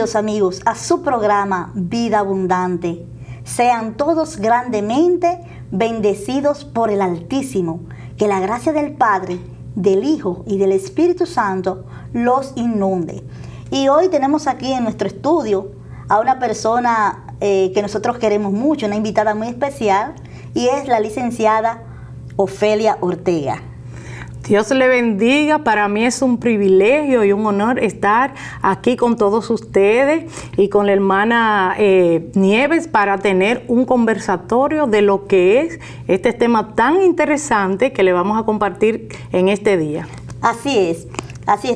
Bienvenidos amigos a su programa Vida Abundante. Sean todos grandemente bendecidos por el Altísimo. Que la gracia del Padre, del Hijo y del Espíritu Santo los inunde. Y hoy tenemos aquí en nuestro estudio a una persona que nosotros queremos mucho, una invitada muy especial, y es la licenciada Ofelia Ortega. Dios le bendiga. Para mí es un privilegio y un honor estar aquí con todos ustedes y con la hermana Nieves para tener un conversatorio de lo que es este tema tan interesante que le vamos a compartir en este día. Así es,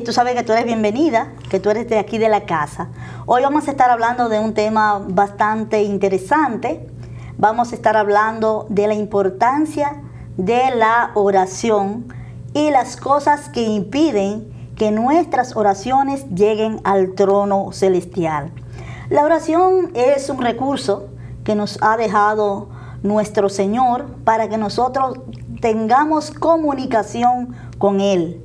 tú sabes que tú eres bienvenida, que tú eres de aquí de la casa. Hoy vamos a estar hablando de un tema bastante interesante. Vamos a estar hablando de la importancia de la oración y las cosas que impiden que nuestras oraciones lleguen al trono celestial. La oración es un recurso que nos ha dejado nuestro Señor para que nosotros tengamos comunicación con Él.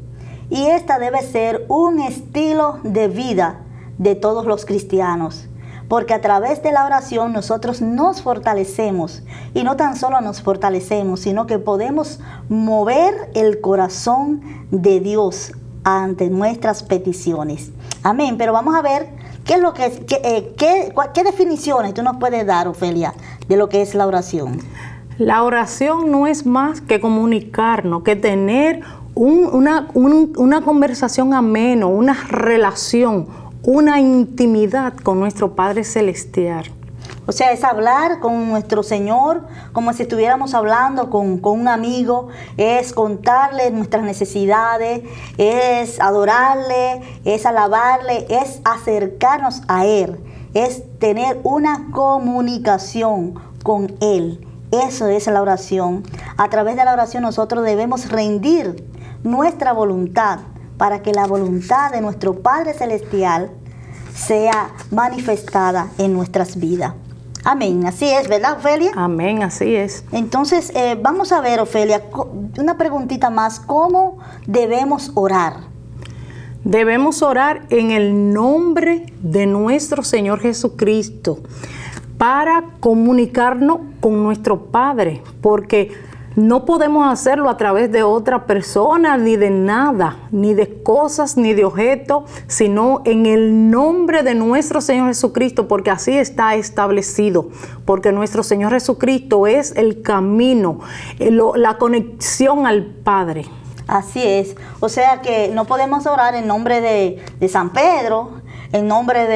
Y esta debe ser un estilo de vida de todos los cristianos. Porque a través de la oración nosotros nos fortalecemos, y no tan solo nos fortalecemos, sino que podemos mover el corazón de Dios ante nuestras peticiones. Amén. Pero vamos a ver qué es lo que qué definiciones tú nos puedes dar, Ofelia, de lo que es la oración. La oración no es más que comunicarnos, que tener una conversación ameno, una relación, una intimidad con nuestro Padre Celestial. O sea, es hablar con nuestro Señor como si estuviéramos hablando con un amigo, es contarle nuestras necesidades, es adorarle, es alabarle, es acercarnos a Él, es tener una comunicación con Él. Eso es la oración. A través de la oración nosotros debemos rendir nuestra voluntad para que la voluntad de nuestro Padre Celestial sea manifestada en nuestras vidas. Amén. Así es, ¿verdad, Ofelia? Amén, así es. Entonces, vamos a ver, Ofelia, una preguntita más. ¿Cómo debemos orar? Debemos orar en el nombre de nuestro Señor Jesucristo para comunicarnos con nuestro Padre, porque no podemos hacerlo a través de otra persona, ni de nada, ni de cosas, ni de objetos, sino en el nombre de nuestro Señor Jesucristo, porque así está establecido, porque nuestro Señor Jesucristo es el camino, la conexión al Padre. Así es, o sea que no podemos orar en nombre de San Pedro, en nombre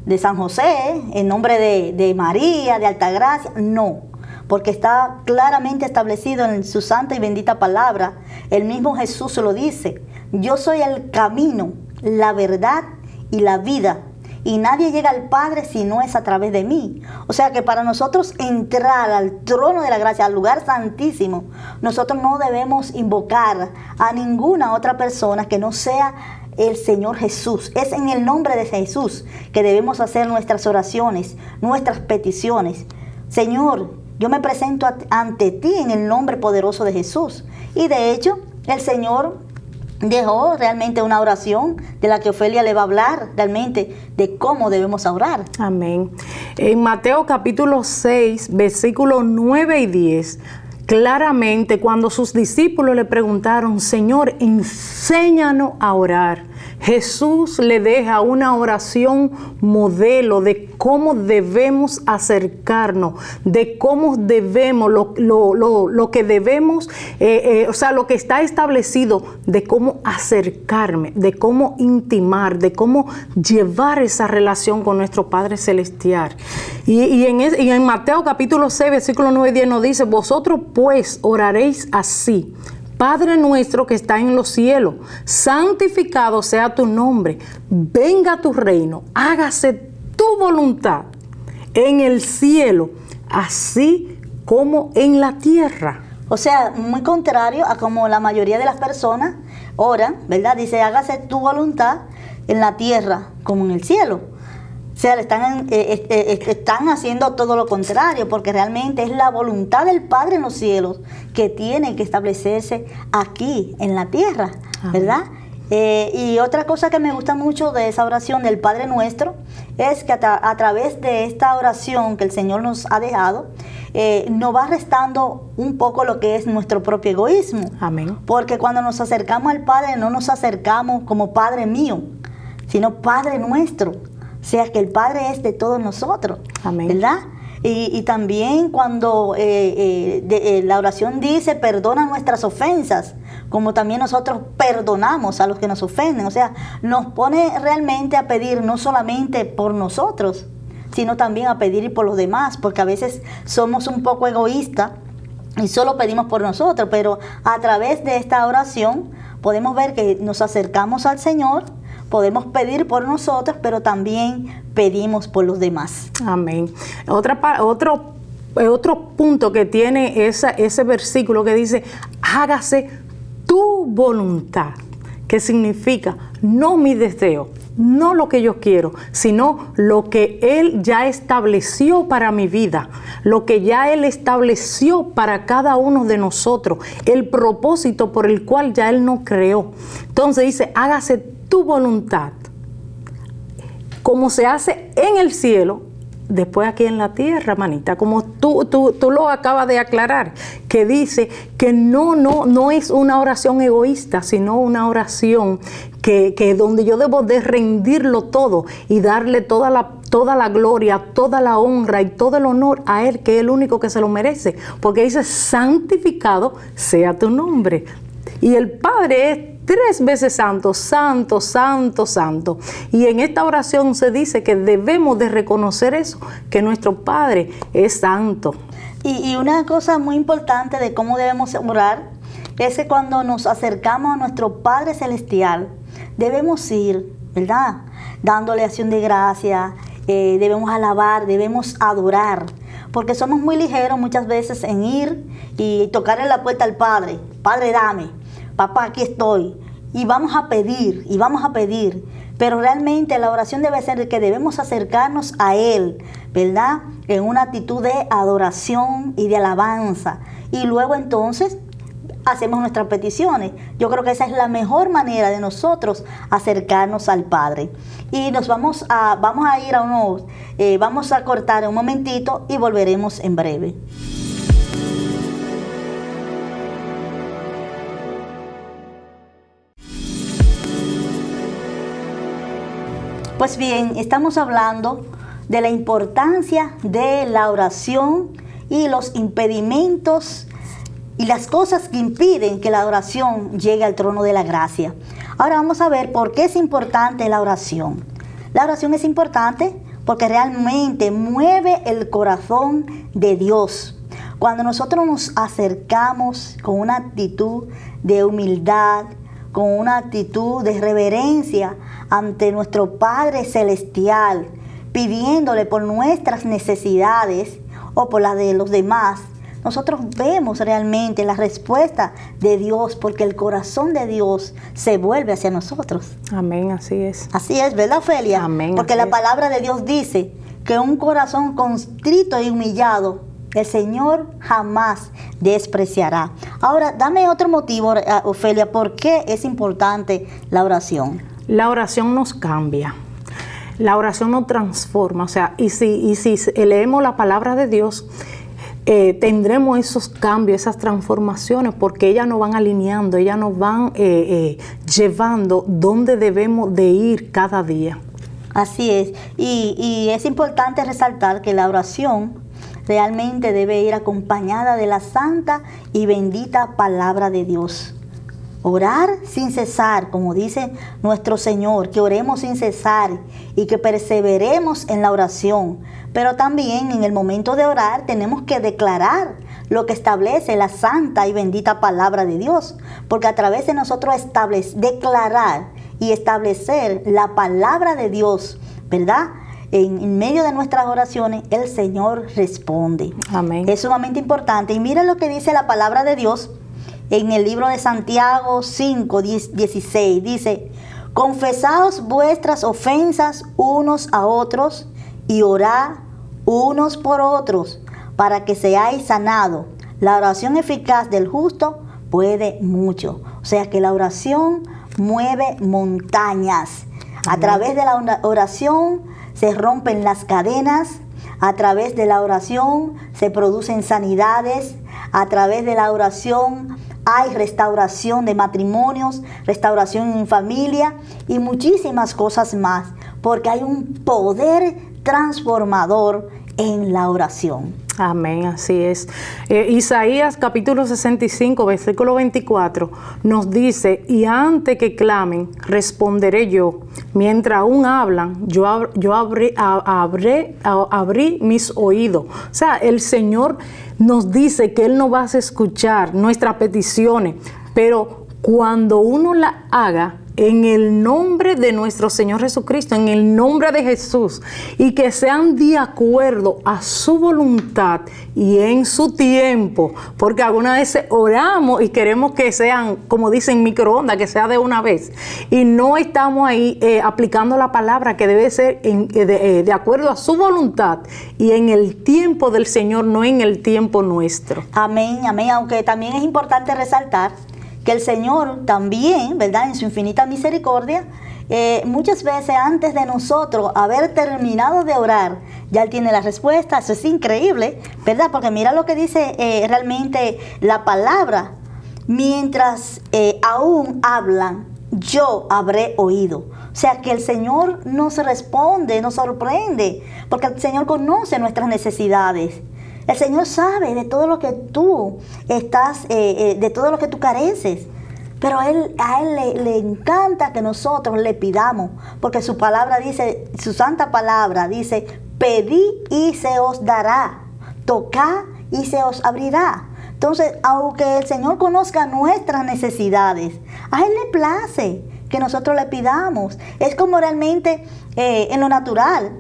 de San José, en nombre de María, de Altagracia, no. Porque está claramente establecido en su santa y bendita palabra. El mismo Jesús se lo dice: yo soy el camino, la verdad y la vida, y nadie llega al Padre si no es a través de mí. O sea que para nosotros entrar al trono de la gracia, al lugar santísimo, nosotros no debemos invocar a ninguna otra persona que no sea el Señor Jesús. Es en el nombre de Jesús que debemos hacer nuestras oraciones, nuestras peticiones. Señor, yo me presento ante ti en el nombre poderoso de Jesús. Y de hecho, el Señor dejó realmente una oración de la que Ofelia le va a hablar realmente de cómo debemos orar. Amén. En Mateo capítulo 6, versículos 9 y 10, claramente cuando sus discípulos le preguntaron: Señor, enséñanos a orar, Jesús le deja una oración modelo de cómo debemos acercarnos, de cómo debemos, lo que debemos, o sea, lo que está establecido de cómo acercarme, de cómo intimar, de cómo llevar esa relación con nuestro Padre Celestial. Y en Mateo capítulo 6, versículo 9 y 10 nos dice: vosotros pues oraréis así: Padre nuestro que está en los cielos, santificado sea tu nombre, venga tu reino, hágase tu voluntad en el cielo, así como en la tierra. O sea, muy contrario a como la mayoría de las personas oran, ¿verdad? Dice: hágase tu voluntad en la tierra como en el cielo. O sea, están haciendo todo lo contrario, porque realmente es la voluntad del Padre en los cielos que tiene que establecerse aquí en la tierra, ¿verdad? Y otra cosa que me gusta mucho de esa oración del Padre Nuestro es que a través de esta oración que el Señor nos ha dejado, nos va restando un poco lo que es nuestro propio egoísmo. Amén. Porque cuando nos acercamos al Padre, no nos acercamos como Padre mío, sino Padre nuestro. O sea que el Padre es de todos nosotros. Amén. ¿Verdad? Y también cuando la oración dice, perdona nuestras ofensas, como también nosotros perdonamos a los que nos ofenden. O sea, nos pone realmente a pedir no solamente por nosotros, sino también a pedir por los demás, porque a veces somos un poco egoístas y solo pedimos por nosotros, pero a través de esta oración podemos ver que nos acercamos al Señor, podemos pedir por nosotros, pero también pedimos por los demás. Amén. Otro punto que tiene ese versículo que dice, hágase tu voluntad, que significa no mi deseo, no lo que yo quiero, sino lo que Él ya estableció para mi vida, lo que ya Él estableció para cada uno de nosotros, el propósito por el cual ya Él nos creó. Entonces dice, hágase tu voluntad, como se hace en el cielo, después aquí en la tierra, manita, como tú lo acabas de aclarar, que dice que no es una oración egoísta, sino una oración que donde yo debo de rendirlo todo y darle toda la gloria, toda la honra y todo el honor a Él, que es el único que se lo merece, porque dice, santificado sea tu nombre. Y el Padre es 3 veces santo, santo, santo, santo. Y en esta oración se dice que debemos de reconocer eso, que nuestro Padre es santo. Y una cosa muy importante de cómo debemos orar es que cuando nos acercamos a nuestro Padre Celestial, debemos ir, ¿verdad? Dándole acción de gracia, debemos alabar, debemos adorar. Porque somos muy ligeros muchas veces en ir y tocarle la puerta al Padre. Padre, dame. Papá, aquí estoy. Y vamos a pedir, pero realmente la oración debe ser que debemos acercarnos a Él, ¿verdad? En una actitud de adoración y de alabanza. Y luego entonces hacemos nuestras peticiones. Yo creo que esa es la mejor manera de nosotros acercarnos al Padre. Y nos vamos a cortar un momentito y volveremos en breve. Pues bien, estamos hablando de la importancia de la oración y los impedimentos y las cosas que impiden que la oración llegue al trono de la gracia. Ahora vamos a ver por qué es importante la oración. La oración es importante porque realmente mueve el corazón de Dios. Cuando nosotros nos acercamos con una actitud de humildad, con una actitud de reverencia ante nuestro Padre Celestial, pidiéndole por nuestras necesidades o por las de los demás, nosotros vemos realmente la respuesta de Dios, porque el corazón de Dios se vuelve hacia nosotros. Amén, así es. Así es, ¿verdad, Ofelia? Amén. Porque la palabra de Dios dice que un corazón contrito y humillado, el Señor jamás despreciará. Ahora, dame otro motivo, Ofelia, ¿por qué es importante la oración? La oración nos cambia. La oración nos transforma. O sea, y si leemos la palabra de Dios, tendremos esos cambios, esas transformaciones, porque ellas nos van alineando, ellas nos van llevando donde debemos de ir cada día. Así es. Y es importante resaltar que la oración realmente debe ir acompañada de la santa y bendita palabra de Dios. Orar sin cesar, como dice nuestro Señor, que oremos sin cesar y que perseveremos en la oración. Pero también en el momento de orar tenemos que declarar lo que establece la santa y bendita palabra de Dios. Porque a través de nosotros declarar y establecer la palabra de Dios, ¿verdad? En medio de nuestras oraciones, el Señor responde. Amén. Es sumamente importante. Y mira lo que dice la palabra de Dios en el libro de Santiago 5:16. Dice, confesaos vuestras ofensas unos a otros y orad unos por otros para que seáis sanados. La oración eficaz del justo puede mucho. O sea que la oración mueve montañas. A través de la oración se rompen las cadenas. A través de la oración se producen sanidades. A través de la oración hay restauración de matrimonios, restauración en familia y muchísimas cosas más, porque hay un poder transformador en la oración. Amén, así es. Isaías capítulo 65, versículo 24, nos dice, y antes que clamen, responderé yo. Mientras aún hablan, yo abrí mis oídos. O sea, el Señor nos dice que Él no va a escuchar nuestras peticiones, pero cuando uno la haga, en el nombre de nuestro Señor Jesucristo, en el nombre de Jesús, y que sean de acuerdo a su voluntad y en su tiempo, porque algunas veces oramos y queremos que sean, como dicen, microondas, que sea de una vez, y no estamos ahí aplicando la palabra que debe ser de acuerdo a su voluntad y en el tiempo del Señor, no en el tiempo nuestro. Amén, amén, aunque también es importante resaltar que el Señor también, ¿verdad?, en su infinita misericordia, muchas veces antes de nosotros haber terminado de orar, ya Él tiene la respuesta. Eso es increíble, ¿verdad? Porque mira lo que dice realmente la palabra. Mientras aún hablan, yo habré oído. O sea que el Señor nos responde, nos sorprende, porque el Señor conoce nuestras necesidades. El Señor sabe de todo lo que tú estás, de todo lo que tú careces. Pero a Él le encanta que nosotros le pidamos, porque su palabra dice, su santa palabra dice, pedid y se os dará, tocad y se os abrirá. Entonces, aunque el Señor conozca nuestras necesidades, a Él le place que nosotros le pidamos. Es como realmente en lo natural,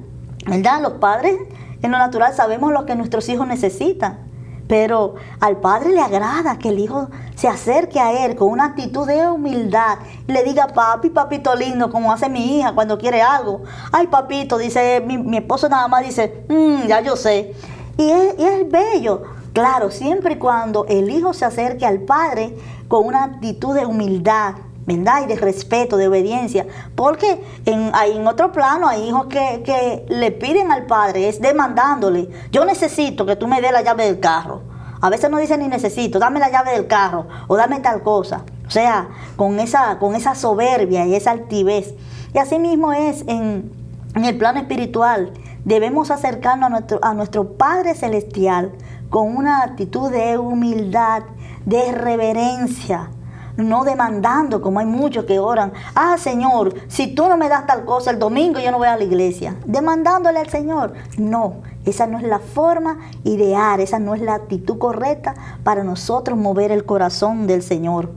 ¿verdad? Los padres en lo natural sabemos lo que nuestros hijos necesitan, pero al padre le agrada que el hijo se acerque a él con una actitud de humildad y le diga, papi, papito lindo, como hace mi hija cuando quiere algo. Ay, papito, dice mi esposo, nada más dice, ya yo sé. Y es bello, claro, siempre y cuando el hijo se acerque al padre con una actitud de humildad, ¿verdad?, y de respeto, de obediencia, porque en otro plano hay hijos que le piden al padre, es demandándole, yo necesito que tú me des la llave del carro. A veces no dicen ni necesito, dame la llave del carro o dame tal cosa. O sea, con esa soberbia y esa altivez. Y así mismo es en el plano espiritual. Debemos acercarnos a nuestro Padre Celestial con una actitud de humildad, de reverencia, no demandando, como hay muchos que oran, Señor, si tú no me das tal cosa el domingo, yo no voy a la iglesia, demandándole al Señor. No, esa no es la forma ideal, esa no es la actitud correcta para nosotros mover el corazón del Señor.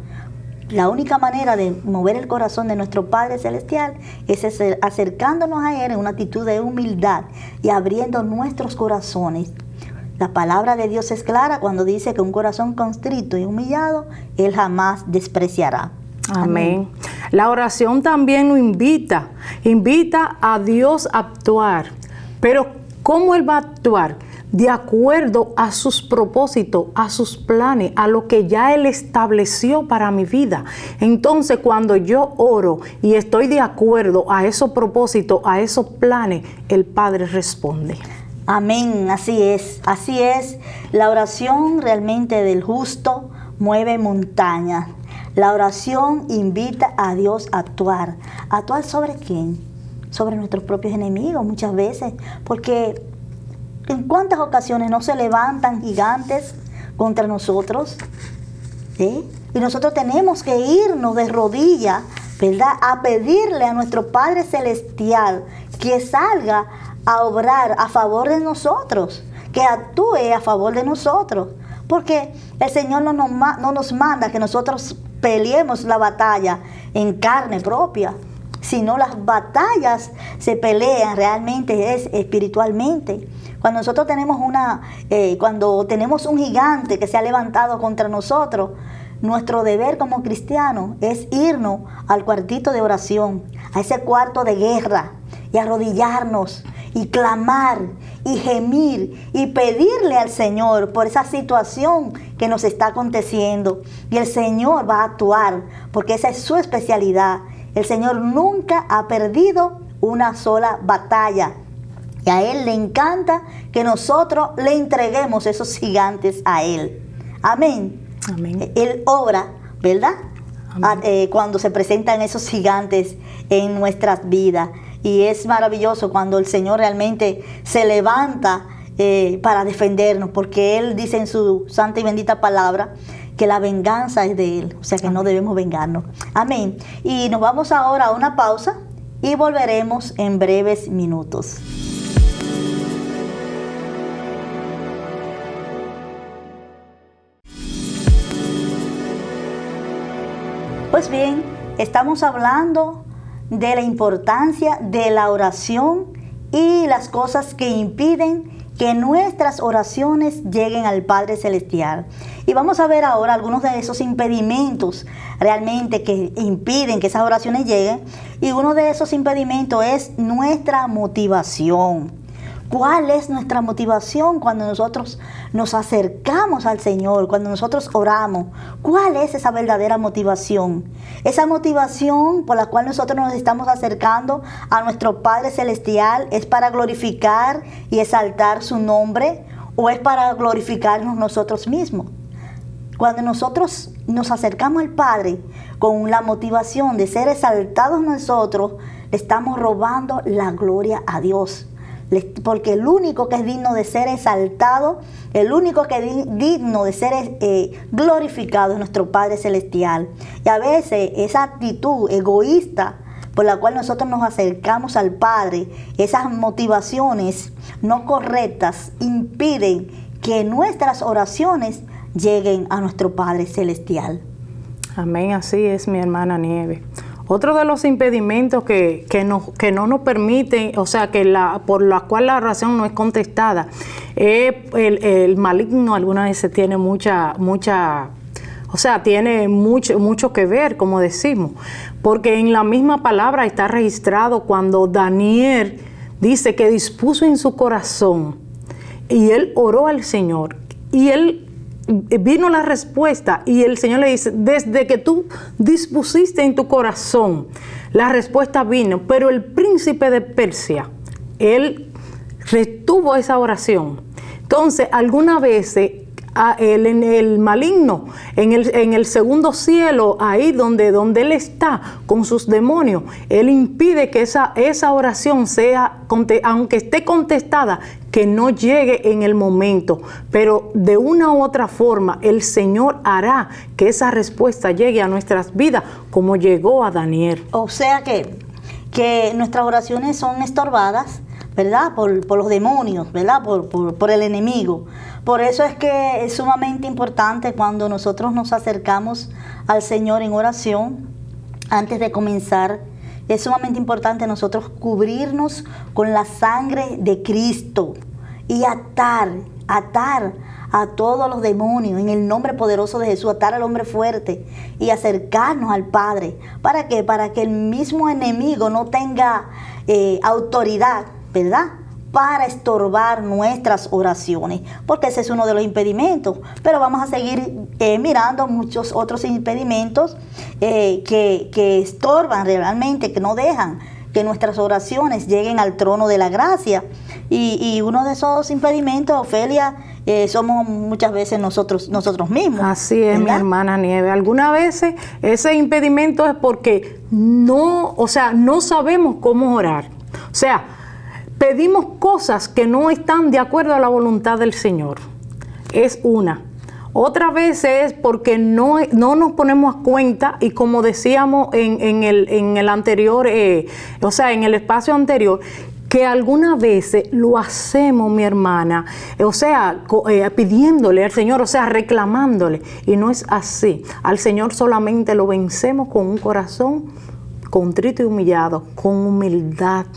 La única manera de mover el corazón de nuestro Padre Celestial es acercándonos a Él en una actitud de humildad y abriendo nuestros corazones. La palabra de Dios es clara cuando dice que un corazón contrito y humillado, Él jamás despreciará. Amén. La oración también nos invita a Dios a actuar. Pero ¿cómo Él va a actuar? De acuerdo a sus propósitos, a sus planes, a lo que ya Él estableció para mi vida. Entonces, cuando yo oro y estoy de acuerdo a esos propósitos, a esos planes, el Padre responde. Amén, así es. La oración realmente del justo mueve montañas. La oración invita a Dios a actuar. ¿Actuar sobre quién? Sobre nuestros propios enemigos muchas veces. Porque ¿en cuántas ocasiones no se levantan gigantes contra nosotros? ¿Sí? Y nosotros tenemos que irnos de rodillas, ¿verdad?, a pedirle a nuestro Padre Celestial que salga a obrar a favor de nosotros, que actúe a favor de nosotros, porque el Señor no nos manda que nosotros peleemos la batalla en carne propia, sino las batallas se pelean realmente es espiritualmente. Cuando nosotros tenemos cuando tenemos un gigante que se ha levantado contra nosotros, nuestro deber como cristianos es irnos al cuartito de oración, a ese cuarto de guerra, y arrodillarnos y clamar y gemir y pedirle al Señor por esa situación que nos está aconteciendo. Y el Señor va a actuar porque esa es su especialidad. El Señor nunca ha perdido una sola batalla. Y a Él le encanta que nosotros le entreguemos esos gigantes a Él. Amén. Amén. Él obra, ¿verdad? Cuando se presentan esos gigantes en nuestras vidas. Y es maravilloso cuando el Señor realmente se levanta para defendernos, porque Él dice en su santa y bendita palabra que la venganza es de Él, o sea que no debemos vengarnos. Amén. Y nos vamos ahora a una pausa y volveremos en breves minutos. Pues bien, estamos hablando de la importancia de la oración y las cosas que impiden que nuestras oraciones lleguen al Padre Celestial. Y vamos a ver ahora algunos de esos impedimentos realmente que impiden que esas oraciones lleguen. Y uno de esos impedimentos es nuestra motivación. ¿Cuál es nuestra motivación cuando nosotros nos acercamos al Señor, cuando nosotros oramos? ¿Cuál es esa verdadera motivación? Esa motivación por la cual nosotros nos estamos acercando a nuestro Padre Celestial, ¿es para glorificar y exaltar su nombre o es para glorificarnos nosotros mismos? Cuando nosotros nos acercamos al Padre con la motivación de ser exaltados nosotros, le estamos robando la gloria a Dios. Porque el único que es digno de ser exaltado, el único que es digno de ser glorificado es nuestro Padre Celestial. Y a veces esa actitud egoísta por la cual nosotros nos acercamos al Padre, esas motivaciones no correctas impiden que nuestras oraciones lleguen a nuestro Padre Celestial. Amén, así es, mi hermana Nieve. Otro de los impedimentos que no nos permiten, o sea, por la cual la oración no es contestada, el maligno algunas veces tiene tiene mucho que ver, como decimos, porque en la misma palabra está registrado cuando Daniel dice que dispuso en su corazón y él oró al Señor y él vino la respuesta y el Señor le dice, desde que tú dispusiste en tu corazón, la respuesta vino, pero el príncipe de Persia, él retuvo esa oración. Entonces, algunas veces el maligno en el segundo cielo, ahí donde él está con sus demonios, él impide que esa oración sea, aunque esté contestada, que no llegue en el momento, pero de una u otra forma el Señor hará que esa respuesta llegue a nuestras vidas como llegó a Daniel. O sea que nuestras oraciones son estorbadas, ¿verdad? Por los demonios, ¿verdad? Por el enemigo. Por eso es que es sumamente importante cuando nosotros nos acercamos al Señor en oración, antes de comenzar, es sumamente importante nosotros cubrirnos con la sangre de Cristo y atar a todos los demonios en el nombre poderoso de Jesús, atar al hombre fuerte y acercarnos al Padre. ¿Para qué? Para que el mismo enemigo no tenga autoridad, ¿verdad?, para estorbar nuestras oraciones, porque ese es uno de los impedimentos. Pero vamos a seguir mirando muchos otros impedimentos que estorban realmente, que no dejan que nuestras oraciones lleguen al trono de la gracia. Y uno de esos impedimentos, Ofelia, somos muchas veces nosotros mismos. Así es, ¿verdad?, mi hermana Nieve. Algunas veces ese impedimento es porque no sabemos cómo orar. O sea, pedimos cosas que no están de acuerdo a la voluntad del Señor. Es una. Otra vez es porque no nos ponemos a cuenta, y como decíamos en el anterior, en el espacio anterior, que algunas veces lo hacemos, mi hermana, pidiéndole al Señor, reclamándole, y no es así. Al Señor solamente lo vencemos con un corazón contrito y humillado, con humildad,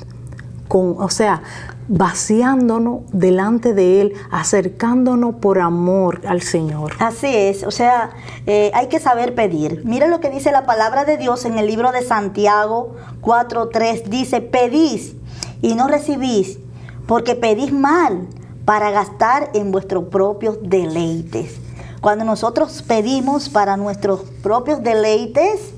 vaciándonos delante de Él, acercándonos por amor al Señor. Así es, hay que saber pedir. Mira lo que dice la palabra de Dios en el libro de Santiago 4:3, dice, pedís y no recibís, porque pedís mal para gastar en vuestros propios deleites. Cuando nosotros pedimos para nuestros propios deleites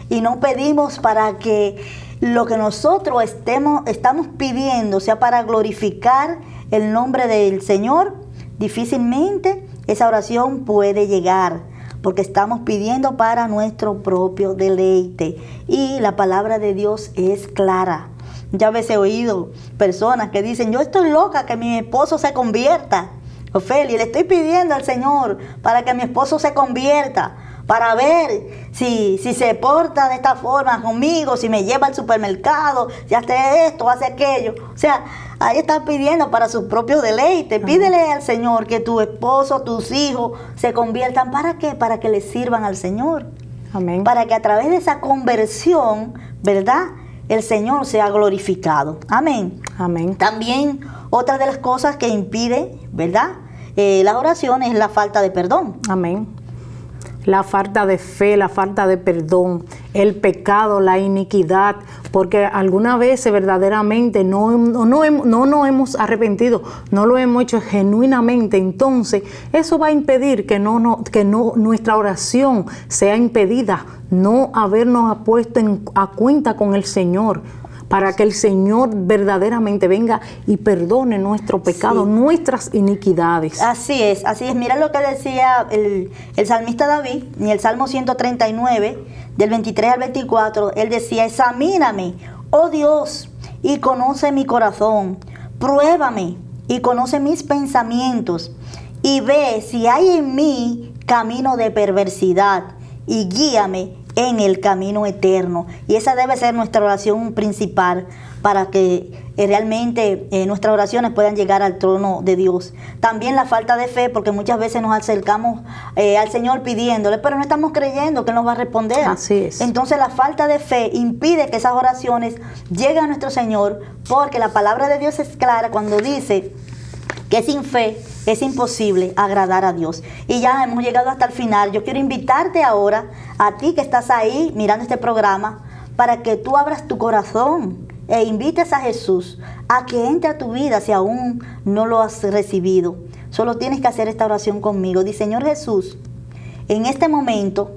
y no pedimos para que lo que nosotros estamos pidiendo sea para glorificar el nombre del Señor, difícilmente esa oración puede llegar, porque estamos pidiendo para nuestro propio deleite. Y la palabra de Dios es clara. Ya a veces he oído personas que dicen, yo estoy loca que mi esposo se convierta. Ofelia, le estoy pidiendo al Señor para que mi esposo se convierta, para ver si se porta de esta forma conmigo, si me lleva al supermercado, si hace esto, hace aquello. O sea, ahí están pidiendo para sus propios deleites. Pídele al Señor que tu esposo, tus hijos se conviertan. ¿Para qué? Para que le sirvan al Señor. Amén. Para que a través de esa conversión, ¿verdad?, el Señor sea glorificado. Amén. Amén. También otra de las cosas que impide, ¿verdad?, las oraciones es la falta de perdón. Amén. La falta de fe, la falta de perdón, el pecado, la iniquidad, porque algunas veces verdaderamente no nos hemos arrepentido, no lo hemos hecho genuinamente. Entonces, eso va a impedir que nuestra oración sea impedida, no habernos puesto a cuenta con el Señor, para que el Señor verdaderamente venga y perdone nuestro pecado, sí, nuestras iniquidades. Así es. Mira lo que decía el salmista David, en el Salmo 139, del 23 al 24, él decía, examíname, oh Dios, y conoce mi corazón, pruébame y conoce mis pensamientos, y ve si hay en mí camino de perversidad, y guíame en el camino eterno. Y esa debe ser nuestra oración principal para que realmente nuestras oraciones puedan llegar al trono de Dios. También la falta de fe, porque muchas veces nos acercamos al Señor pidiéndole, pero no estamos creyendo que nos va a responder. Así es. Entonces la falta de fe impide que esas oraciones lleguen a nuestro Señor, porque la palabra de Dios es clara cuando dice que sin fe es imposible agradar a Dios. Y ya hemos llegado hasta el final. Yo quiero invitarte ahora, a ti que estás ahí mirando este programa, para que tú abras tu corazón e invites a Jesús a que entre a tu vida si aún no lo has recibido. Solo tienes que hacer esta oración conmigo. Di, Señor Jesús, en este momento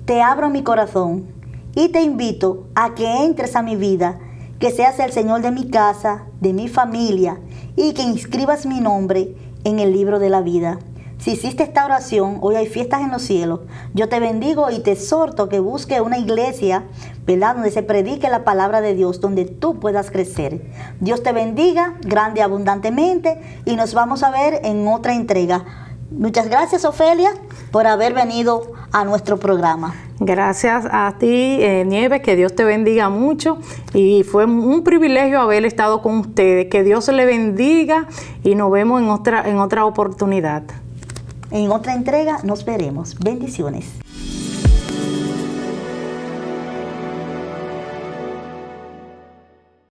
te abro mi corazón y te invito a que entres a mi vida, que seas el Señor de mi casa, de mi familia, y que inscribas mi nombre en el libro de la vida. Si hiciste esta oración, hoy hay fiestas en los cielos. Yo te bendigo y te exhorto que busques una iglesia, ¿verdad?, donde se predique la palabra de Dios, donde tú puedas crecer. Dios te bendiga grande y abundantemente, y nos vamos a ver en otra entrega. Muchas gracias, Ofelia, por haber venido a nuestro programa. Gracias a ti, Nieves, que Dios te bendiga mucho, y fue un privilegio haber estado con ustedes. Que Dios le bendiga y nos vemos en otra oportunidad. En otra entrega nos veremos. Bendiciones.